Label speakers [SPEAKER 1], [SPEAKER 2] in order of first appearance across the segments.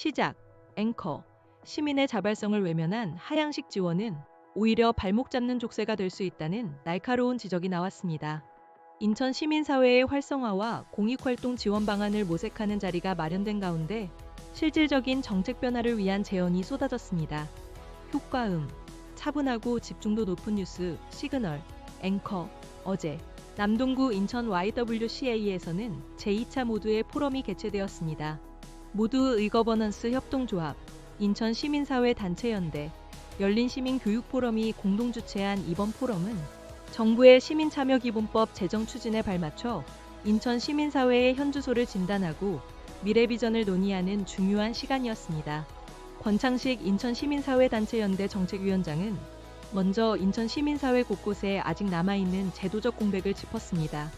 [SPEAKER 1] 시작, 앵커. 시민의 자발성을 외면한 하향식 지원은 오히려 발목 잡는 족쇄가 될 수 있다는 날카로운 지적이 나왔습니다. 인천 시민사회의 활성화와 공익활동 지원 방안을 모색하는 자리가 마련된 가운데 실질적인 정책 변화를 위한 제언이 쏟아졌습니다. 효과음, 차분하고 집중도 높은 뉴스, 시그널, 앵커. 어제 남동구 인천 YWCA에서는 제2차 모두의 포럼이 개최되었습니다. 모두 의거버넌스 협동조합, 인천 시민사회 단체연대, 열린시민교육포럼이 공동 주최한 이번 포럼은 정부의 시민참여기본법 제정 추진에 발맞춰 인천 시민사회의 현주소를 진단하고 미래 비전을 논의하는 중요한 시간이었습니다. 권창식 인천 시민사회 단체연대 정책위원장은 먼저 인천 시민사회 곳곳에 아직 남아있는 제도적 공백을 짚었습니다.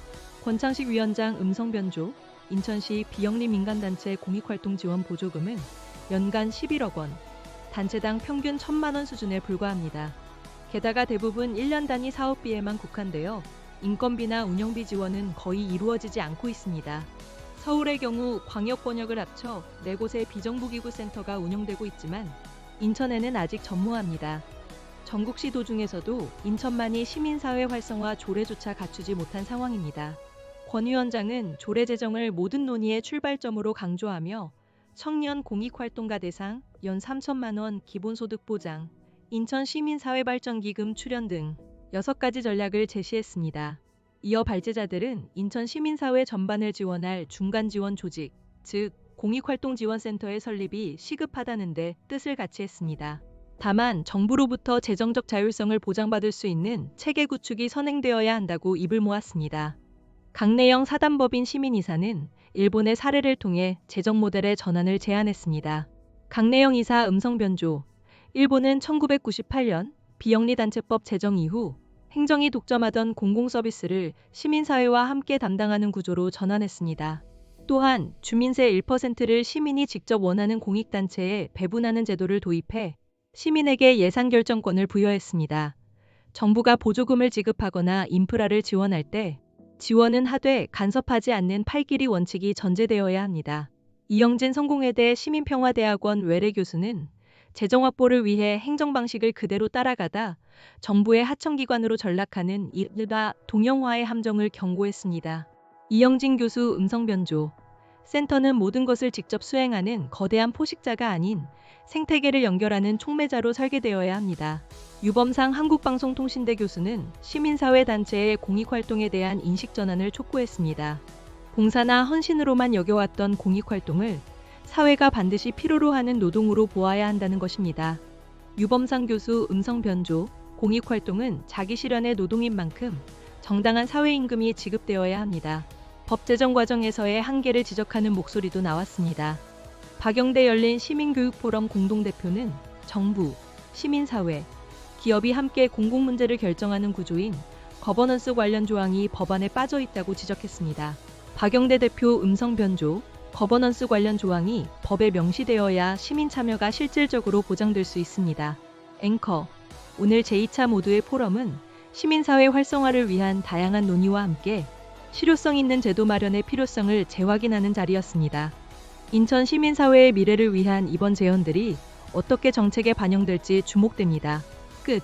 [SPEAKER 1] 권창식 위원장 음성변조, 인천시 비영리 민간단체 공익활동 지원 보조금은 연간 11억 원, 단체당 평균 1,000만 원 수준에 불과합니다. 게다가 대부분 1년 단위 사업비에만 국한되어 인건비나 운영비 지원은 거의 이루어지지 않고 있습니다. 서울의 경우 광역 번역을 합쳐 4곳의 비정부기구센터가 운영되고 있지만 인천에는 아직 전무합니다. 전국시도 중에서도 인천만이 시민사회 활성화 조례조차 갖추지 못한 상황입니다. 권 위원장은 조례 제정을 모든 논의의 출발점으로 강조하며 청년 공익활동가 대상 연 3천만 원 기본소득 보장, 인천 시민사회발전기금 출연 등 6가지 전략을 제시했습니다. 이어 발제자들은 인천 시민사회 전반을 지원할 중간지원 조직, 즉 공익활동지원센터의 설립이 시급하다는 데 뜻을 같이 했습니다. 다만 정부로부터 재정적 자율성을 보장받을 수 있는 체계 구축이 선행되어야 한다고 입을 모았습니다. 강내영 사단법인 시민이사는 일본의 사례를 통해 재정 모델의 전환을 제안했습니다. 강내영 이사 음성변조. 일본은 1998년 비영리단체법 제정 이후 행정이 독점하던 공공서비스를 시민사회와 함께 담당하는 구조로 전환했습니다. 또한 주민세 1%를 시민이 직접 원하는 공익단체에 배분하는 제도를 도입해 시민에게 예산결정권을 부여했습니다. 정부가 보조금을 지급하거나 인프라를 지원할 때 지원은 하되 간섭하지 않는 팔길이 원칙이 전제되어야 합니다. 이영진 성공회대 시민평화대학원 외래 교수는 재정 확보를 위해 행정 방식을 그대로 따라가다 정부의 하청기관으로 전락하는 이른바 동영화의 함정을 경고했습니다. 이영진 교수 음성변조. 센터는 모든 것을 직접 수행하는 거대한 포식자가 아닌 생태계를 연결하는 촉매자로 설계되어야 합니다. 유범상 한국방송통신대 교수는 시민사회 단체의 공익활동에 대한 인식 전환을 촉구했습니다. 봉사나 헌신으로만 여겨왔던 공익활동을 사회가 반드시 필요로 하는 노동으로 보아야 한다는 것입니다. 유범상 교수 음성변조. 공익활동은 자기 실현의 노동인 만큼 정당한 사회임금이 지급되어야 합니다. 법 제정 과정에서의 한계를 지적하는 목소리도 나왔습니다. 박영대 열린 시민교육포럼 공동대표는 정부, 시민사회, 기업이 함께 공공문제를 결정하는 구조인 거버넌스 관련 조항이 법안에 빠져 있다고 지적했습니다. 박영대 대표 음성변조. 거버넌스 관련 조항이 법에 명시되어야 시민 참여가 실질적으로 보장될 수 있습니다. 앵커. 오늘 제2차 모두의 포럼은 시민사회 활성화를 위한 다양한 논의와 함께 실효성 있는 제도 마련의 필요성을 재확인하는 자리였습니다. 인천 시민사회의 미래를 위한 이번 제언들이 어떻게 정책에 반영될지 주목됩니다. 끝.